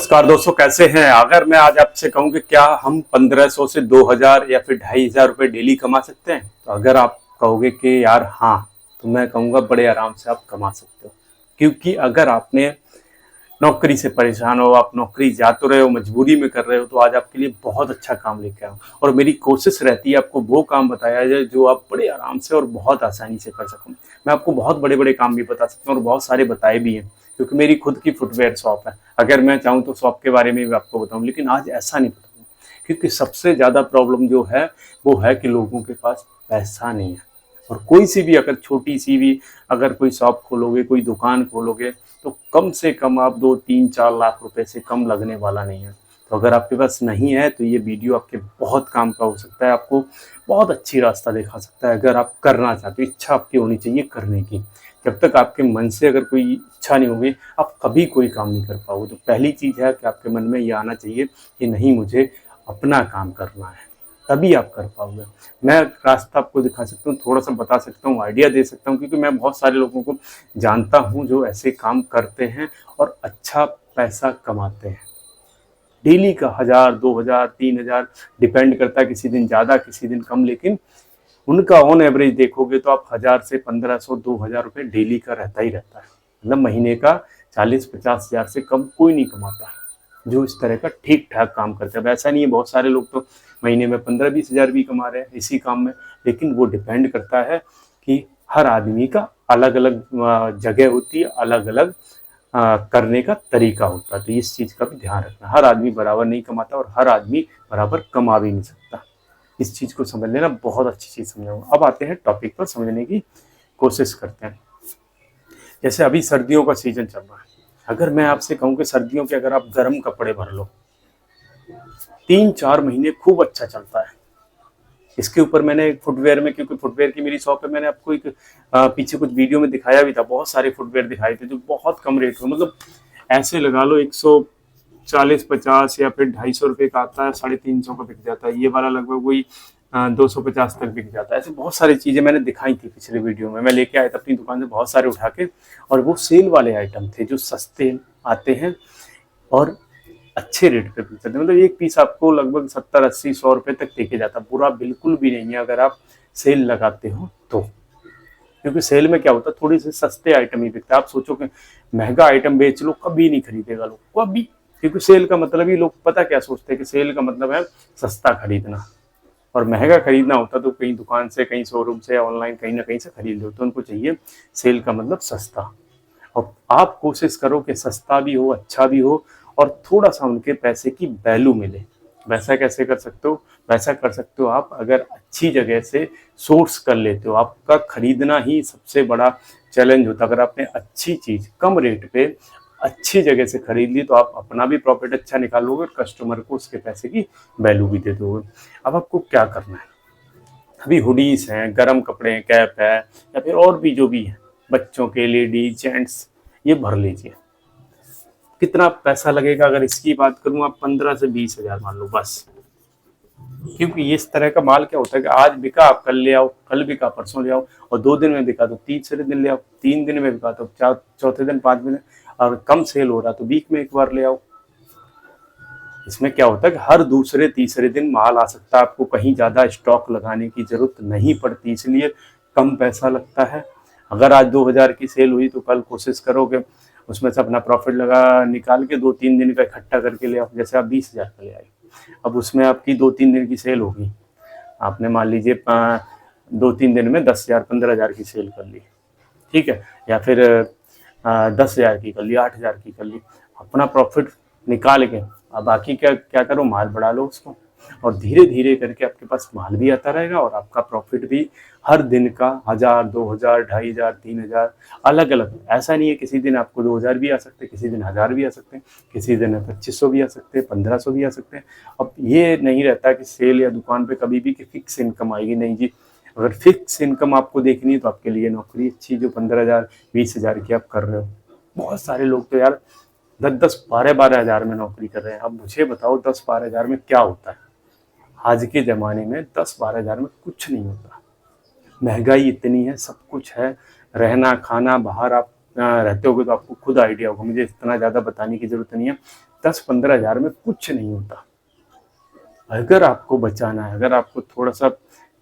नमस्कार दोस्तों, कैसे हैं। अगर मैं आज आपसे कहूं कि क्या हम 1500 से 2000 या फिर 2500 रुपये डेली कमा सकते हैं, तो अगर आप कहोगे कि यार हाँ, तो मैं कहूँगा बड़े आराम से आप कमा सकते हो। क्योंकि अगर आपने नौकरी से परेशान हो, आप नौकरी जा तो रहे हो, मजबूरी में कर रहे हो, तो आज आपके लिए बहुत अच्छा काम लेके आऊँ और मेरी कोशिश रहती है आपको वो काम बताया जाए जो आप बड़े आराम से और बहुत आसानी से कर सकूँ। मैं आपको बहुत बड़े बड़े काम भी बता सकता हूँ और बहुत सारे बताए भी हैं, क्योंकि मेरी खुद की फुटवेयर शॉप है। अगर मैं चाहूँ तो शॉप के बारे में भी आपको बताऊँ, लेकिन आज ऐसा नहीं बताऊँगा, क्योंकि सबसे ज़्यादा प्रॉब्लम जो है वो है कि लोगों के पास पैसा नहीं है। और कोई सी भी अगर छोटी सी भी अगर कोई शॉप खोलोगे, कोई दुकान खोलोगे, तो कम से कम आप 2, 3, 4 लाख रुपए से कम लगने वाला नहीं है। तो अगर आपके पास नहीं है तो ये वीडियो आपके बहुत काम का हो सकता है, आपको बहुत अच्छी रास्ता दिखा सकता है। अगर आप करना चाहते हो, इच्छा आपकी होनी चाहिए करने की। जब तक आपके मन से अगर कोई इच्छा नहीं होगी, आप कभी कोई काम नहीं कर पाओगे। तो पहली चीज़ है कि आपके मन में ये आना चाहिए कि नहीं, मुझे अपना काम करना है, तभी आप कर पाओगे। मैं रास्ता आपको दिखा सकता हूँ, थोड़ा सा बता सकता हूँ, आइडिया दे सकता हूँ, क्योंकि मैं बहुत सारे लोगों को जानता हूँ जो ऐसे काम करते हैं और अच्छा पैसा कमाते हैं। डेली का 1000, 2000, 3000 डिपेंड करता है, किसी दिन ज़्यादा किसी दिन कम, लेकिन उनका ऑन एवरेज देखोगे तो आप 1000 से 1500, 2000 रुपये डेली का रहता ही रहता है। मतलब महीने का 40-50 हज़ार से कम कोई नहीं कमाता जो इस तरह का ठीक ठाक काम करते हैं। अब ऐसा नहीं है, बहुत सारे लोग तो महीने में 15-20 हज़ार भी कमा रहे हैं इसी काम में, लेकिन वो डिपेंड करता है कि हर आदमी का अलग अलग जगह होती है, अलग अलग करने का तरीका होता है। तो इस चीज़ का भी ध्यान रखना, हर आदमी बराबर नहीं कमाता और हर आदमी बराबर कमा भी नहीं सकता। इस चीज़ को समझ लेना, बहुत अच्छी चीज़ समझाऊंगा। अब आते हैं टॉपिक पर, समझने की कोशिश करते हैं। जैसे अभी सर्दियों का सीजन चल रहा है, अगर मैं आपसे कहूँ कि सर्दियों के अगर आप गर्म कपड़े भर लो, 3-4 महीने खूब अच्छा चलता है। इसके ऊपर मैंने फुटवेयर में, क्योंकि फुटवेयर की मेरी शॉप है, मैंने आपको एक पीछे कुछ वीडियो में दिखाया भी था। बहुत सारे फुटवेयर दिखाए थे जो बहुत कम रेट में, मतलब ऐसे लगा लो 140-50 या फिर 250 रुपये का आता है, 350 का बिक जाता है। ये वाला लगभग वही 250 तक बिक जाता है। ऐसे बहुत सारी चीज़ें मैंने दिखाई थी पिछले वीडियो में। मैं लेके आया था अपनी दुकान से बहुत सारे उठा के, और वो सेल वाले आइटम थे जो सस्ते आते हैं और अच्छे रेट पे मिल सकते हैं। मतलब एक पीस आपको लगभग 70-80-100 रुपये तक देके जाता है। बुरा बिल्कुल भी नहीं है अगर आप सेल लगाते हो तो, क्योंकि सेल में क्या होता है, थोड़ी सी सस्ते आइटम ही बिकता है। आप सोचो कि महंगा आइटम बेच लो, कभी नहीं खरीदेगा लोग, कभी। क्योंकि सेल का मतलब ही, लोग पता क्या सोचते हैं कि सेल का मतलब है सस्ता खरीदना, और महंगा खरीदना होता तो कहीं दुकान से, कहीं शोरूम से, ऑनलाइन कहीं ना कहीं से खरीद लो। तो उनको चाहिए सेल का मतलब सस्ता। और आप कोशिश करो कि सस्ता भी हो, अच्छा भी हो, और थोड़ा सा उनके पैसे की वैल्यू मिले। वैसा कैसे कर सकते हो? वैसा कर सकते हो आप अगर अच्छी जगह से सोर्स कर लेते हो। आपका खरीदना ही सबसे बड़ा चैलेंज होता है। अगर आपने अच्छी चीज़ कम रेट पे अच्छी जगह से खरीद ली, तो आप अपना भी प्रॉफिट अच्छा निकालोगे और कस्टमर को उसके पैसे की वैल्यू भी दे दोगे। अब आपको क्या करना है, अभी हुडीज हैं, गर्म कपड़े हैं, कैप है, या फिर और भी जो भी है, बच्चों के, लेडीज, जेंट्स, ये भर लीजिए। कितना पैसा लगेगा अगर इसकी बात करूं, आप 15 से 20 हज़ार मान लो बस। क्योंकि इस तरह का माल क्या होता है कि आज बिका आप कल ले आओ, कल बिका परसों ले आओ, और 2 दिन में बिका तो तीसरे दिन ले आओ, 3 दिन में बिका तो चौथे दिन, 5 दिन, और कम सेल हो रहा तो वीक में एक बार ले आओ। इसमें क्या होता है कि हर दूसरे तीसरे दिन माल आ सकता है, आपको कहीं ज़्यादा स्टॉक लगाने की ज़रूरत नहीं पड़ती, इसलिए कम पैसा लगता है। अगर आज 2000 की सेल हुई तो कल कोशिश करोगे उसमें से अपना प्रॉफिट लगा निकाल के 2-3 दिन का इकट्ठा करके ले आओ। जैसे आप 20,000 का ले आए, अब उसमें आपकी 2-3 दिन की सेल होगी, आपने मान लीजिए 2-3 दिन में 10,000, 15,000 की सेल कर ली, ठीक है, या फिर 10,000 की कर ली, 8,000 की कर ली, अपना प्रॉफिट निकाल के अब बाकी क्या क्या करो, माल बढ़ा लो उसको, और धीरे धीरे करके आपके पास माल भी आता रहेगा और आपका प्रॉफिट भी हर दिन का 1000, 2000, 2500, 3000 अलग अलग। ऐसा नहीं है किसी दिन आपको 2000 भी आ सकते हैं, किसी दिन 1000 भी आ सकते हैं, किसी दिन 2500 भी आ सकते हैं, 1500 भी आ सकते हैं। अब ये नहीं रहता कि सेल या दुकान पे कभी भी कि फिक्स इनकम आएगी, नहीं जी। अगर फिक्स इनकम आपको देखनी है तो आपके लिए नौकरी अच्छी, जो 15,000, 20,000 की आप कर रहे हो। बहुत सारे लोग तो यार 10-10, 12-12 हज़ार में नौकरी कर रहे हैं। अब मुझे बताओ 10-12 हज़ार में क्या होता है? आज के ज़माने में 10-12 हज़ार में कुछ नहीं होता। महंगाई इतनी है, सब कुछ है, रहना खाना बाहर आप रहते होगे तो आपको खुद आइडिया होगा, मुझे इतना ज़्यादा बताने की ज़रूरत नहीं है। 10-15 हज़ार में कुछ नहीं होता। अगर आपको बचाना है, अगर आपको थोड़ा सा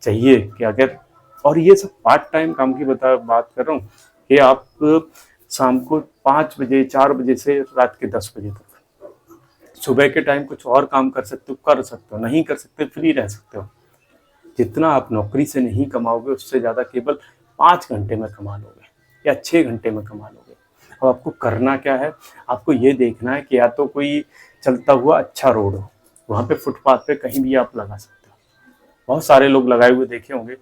चाहिए कि अगर, और ये सब पार्ट टाइम काम की बात कर रहा हूँ कि आप शाम को 5 बजे 4 बजे से रात के 10 बजे तक, सुबह के टाइम कुछ और काम कर सकते हो, कर सकते हो, नहीं कर सकते फ्री रह सकते हो। जितना आप नौकरी से नहीं कमाओगे उससे ज़्यादा केवल 5 घंटे में कमा लोगे या 6 घंटे में कमा लोगे। अब आपको करना क्या है, आपको ये देखना है कि या तो कोई चलता हुआ अच्छा रोड हो, वहाँ पे फुटपाथ पे कहीं भी आप लगा सकते हो। बहुत सारे लोग लगाए हुए देखे होंगे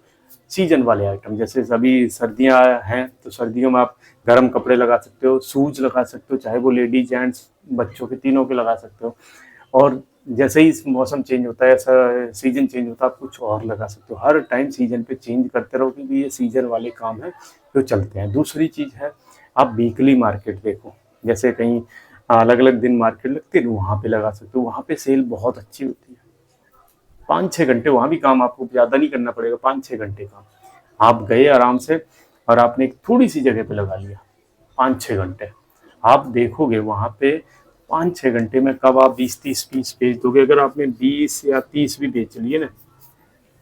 सीजन वाले आइटम, जैसे अभी सर्दियाँ हैं तो सर्दियों में आप गर्म कपड़े लगा सकते हो, शूज लगा सकते हो, चाहे वो लेडीज जेंट्स बच्चों के तीनों के लगा सकते हो। और जैसे ही मौसम चेंज होता है, ऐसा सीजन चेंज होता है, आप कुछ और लगा सकते हो। हर टाइम सीजन पे चेंज करते रहो क्योंकि ये सीजन वाले काम है जो चलते हैं। दूसरी चीज़ है, आप वीकली मार्केट देखो, जैसे कहीं अलग अलग दिन मार्केट लगती है, वहाँ पे लगा सकते हो, वहाँ पे सेल बहुत अच्छी होती है। 5-6 घंटे वहाँ भी काम, आपको ज़्यादा नहीं करना पड़ेगा, 5-6 घंटे काम आप गए आराम से और आपने एक थोड़ी सी जगह पे लगा लिया, 5-6 घंटे आप देखोगे वहाँ पे 5-6 घंटे में कब आप 20-30 पीस बेच दोगे। अगर आपने 20 या 30 भी बेच लिए ना,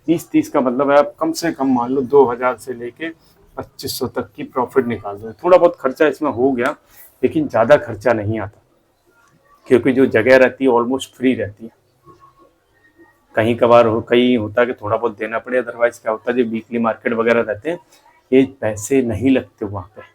30-30 का मतलब है आप कम से कम मान लो 2000 से लेके 2500 तक की प्रॉफिट निकाल दो। थोड़ा बहुत खर्चा इसमें हो गया लेकिन ज़्यादा खर्चा नहीं आता क्योंकि जो जगह रहती है ऑलमोस्ट फ्री रहती है। कहीं कभार कहीं होता है कि थोड़ा बहुत देना पड़े, अदरवाइज क्या होता है जो वीकली मार्केट वगैरह रहते हैं ये पैसे नहीं लगते वहाँ पे।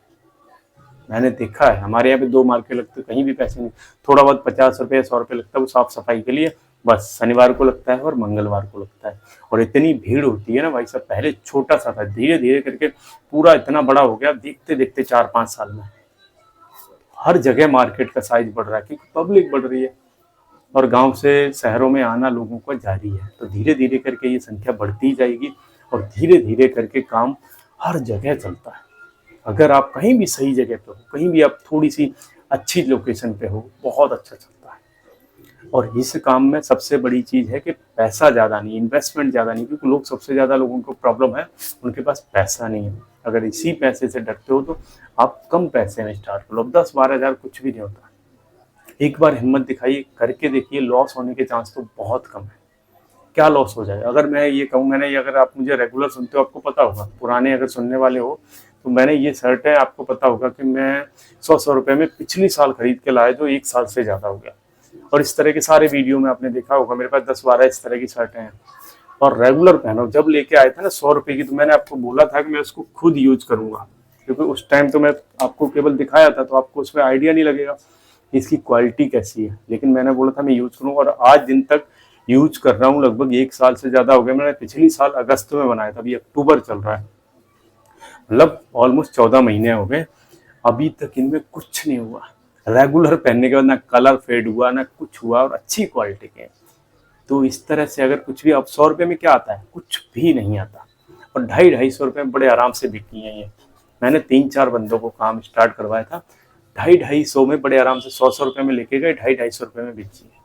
मैंने देखा है हमारे यहाँ पे 2 मार्केट लगते, कहीं भी पैसे नहीं, थोड़ा बहुत 50 रुपये 100 रुपये लगता है वो साफ सफाई के लिए, बस शनिवार को लगता है और मंगलवार को लगता है। और इतनी भीड़ होती है ना भाई साहब, पहले छोटा सा था, धीरे धीरे करके पूरा इतना बड़ा हो गया, देखते देखते 4-5 साल में हर जगह मार्केट का साइज बढ़ रहा है क्योंकि पब्लिक बढ़ रही है और गांव से शहरों में आना लोगों का जारी है। तो धीरे धीरे करके ये संख्या बढ़ती जाएगी और धीरे धीरे करके काम हर जगह चलता है। अगर आप कहीं भी सही जगह पे हो, कहीं भी आप थोड़ी सी अच्छी लोकेशन पे हो, बहुत अच्छा चलता है। और इस काम में सबसे बड़ी चीज़ है कि पैसा ज़्यादा नहीं, इन्वेस्टमेंट ज़्यादा नहीं, क्योंकि लोग सबसे ज़्यादा लोगों को प्रॉब्लम है उनके पास पैसा नहीं है। अगर इसी पैसे से डरते हो तो आप कम पैसे में स्टार्ट करो। 10-12 हज़ार कुछ भी नहीं होता, एक बार हिम्मत दिखाइए, करके देखिए, लॉस होने के चांस तो बहुत कम है। क्या लॉस हो जाएगा? अगर मैं ये कहूँ, मैंने ये, अगर आप मुझे रेगुलर सुनते हो आपको पता होगा, पुराने अगर सुनने वाले हो तो मैंने ये शर्ट है, आपको पता होगा कि मैं 100 रुपए में पिछली साल खरीद के लाया जो 1 साल से ज़्यादा हो गया। और इस तरह के सारे वीडियो में आपने देखा होगा, मेरे पास 10-12 इस तरह की शर्टें हैं और रेगुलर पहनो। जब लेके आए थे ना 100 रुपए की, तो मैंने आपको बोला था कि मैं उसको खुद यूज करूंगा, क्योंकि उस टाइम तो मैं आपको केवल दिखाया था तो आपको उसमें आइडिया नहीं लगेगा इसकी क्वालिटी कैसी है, लेकिन मैंने बोला था मैं यूज करूंगा और आज दिन तक यूज कर रहा हूँ। लगभग 1 साल से ज्यादा हो गया। मैंने पिछली साल अगस्त में बनाया था, अभी अक्टूबर चल रहा है, मतलब ऑलमोस्ट 14 महीने हो गए, अभी तक इनमें कुछ नहीं हुआ। रेगुलर पहनने के बाद ना कलर फेड हुआ ना कुछ हुआ और अच्छी क्वालिटी के। तो इस तरह से अगर कुछ भी, अब 100 रुपये में क्या आता है? कुछ भी नहीं आता। और 250-250 रुपये में बड़े आराम से बिकी है ये। मैंने 3-4 बंदों को काम स्टार्ट करवाया था, 250-250 में बड़े आराम से 100-100 रुपये में लेके गए, 250-250 रुपये में बेची है।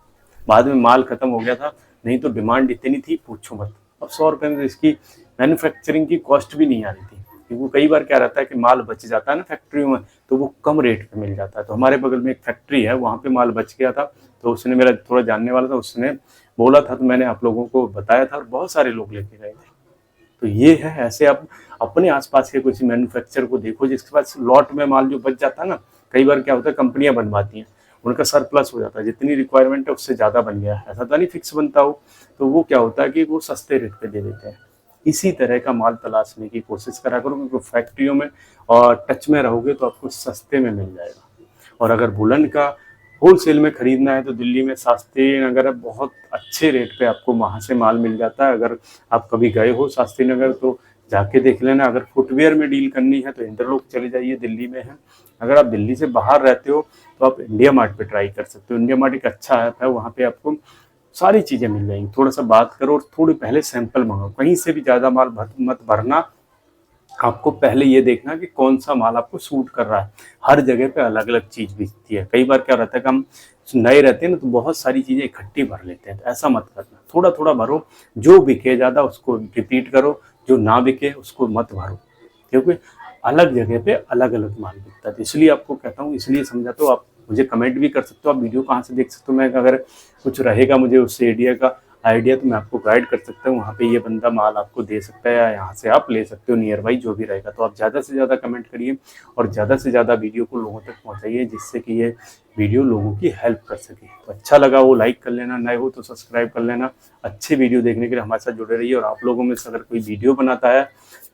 बाद में माल खत्म हो गया था, नहीं तो डिमांड इतनी थी पूछो मत। अब 100 रुपये में इसकी मैन्युफैक्चरिंग की कॉस्ट भी नहीं आ रही थी, क्योंकि कई बार क्या रहता है कि माल बच जाता है ना फैक्ट्रियों में, तो वो कम रेट पे मिल जाता है। तो हमारे बगल में एक फैक्ट्री है, वहाँ पे माल बच गया था, तो उसने, मेरा थोड़ा जानने वाला था, उसने बोला था तो मैंने आप लोगों को बताया था और बहुत सारे लोग लेके गए थे। तो ये है, ऐसे आप अपने आसपास के किसी मैन्युफैक्चरर को देखो जिसके पास लॉट में माल जो बच जाता है ना, कई बार क्या होता है कंपनियां बनवाती हैं, उनका सरप्लस हो जाता है, जितनी रिक्वायरमेंट है उससे ज़्यादा बन गया है, ऐसा तो नहीं फिक्स बनता हो, तो वो क्या होता है कि वो सस्ते रेट पे दे देते हैं। इसी तरह का माल तलाशने की कोशिश करा करो, क्योंकि फैक्ट्रियों में और टच में रहोगे तो आपको सस्ते में मिल जाएगा। और अगर वुलन का होलसेल में खरीदना है तो दिल्ली में शास्त्री नगर है, बहुत अच्छे रेट पे आपको वहाँ से माल मिल जाता है। अगर आप कभी गए हो शास्त्री नगर तो जाके देख लेना। अगर फुटवेयर में डील करनी है तो इंटरलॉक चले जाइए, दिल्ली में है। अगर आप दिल्ली से बाहर रहते हो तो आप इंडिया मार्ट पे ट्राई कर सकते हो। इंडिया मार्ट एक अच्छा ऐप है, वहाँ पे आपको सारी चीज़ें मिल जाएंगी। थोड़ा सा बात करो और थोड़ी पहले सैंपल मंगाओ, कहीं से भी ज़्यादा माल मत भरना। आपको पहले ये देखना कि कौन सा माल आपको सूट कर रहा है। हर जगह पे अलग अलग चीज़ बिकती है। कई बार क्या रहता है कि हम नए रहते हैं ना, तो बहुत सारी चीज़ें इकट्ठी भर लेते हैं, तो ऐसा मत करना, थोड़ा थोड़ा भरो। जो बिके ज़्यादा उसको रिपीट करो, जो ना बिके उसको मत भरो, क्योंकि अलग जगह पे अलग अलग माल बिकता है। तो इसलिए आपको कहता हूँ, इसलिए समझाता हूँ। आप मुझे कमेंट भी कर सकते हो, आप वीडियो कहाँ से देख सकते हो, मैं अगर कुछ रहेगा मुझे उससे आइडिया तो मैं आपको गाइड कर सकता हूँ, वहाँ पे ये बंदा माल आपको दे सकता है या यहाँ से आप ले सकते हो, नियर बाई जो भी रहेगा। तो आप ज़्यादा से ज़्यादा कमेंट करिए और ज़्यादा से ज़्यादा वीडियो को लोगों तक पहुँचाइए, जिससे कि ये वीडियो लोगों की हेल्प कर सके। तो अच्छा लगा वो लाइक कर लेना, नए हो तो सब्सक्राइब कर लेना। अच्छी वीडियो देखने के लिए हमारे साथ जुड़े रहिए। और आप लोगों में से अगर कोई वीडियो बनाता है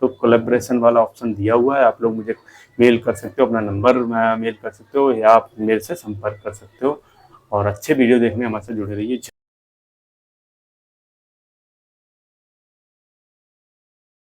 तो कोलैबोरेशन वाला ऑप्शन दिया हुआ है, आप लोग मुझे मेल कर सकते हो, अपना नंबर मेल कर सकते हो या आप मेरे से संपर्क कर सकते हो। और अच्छे वीडियो देखने हमारे साथ जुड़े रहिए।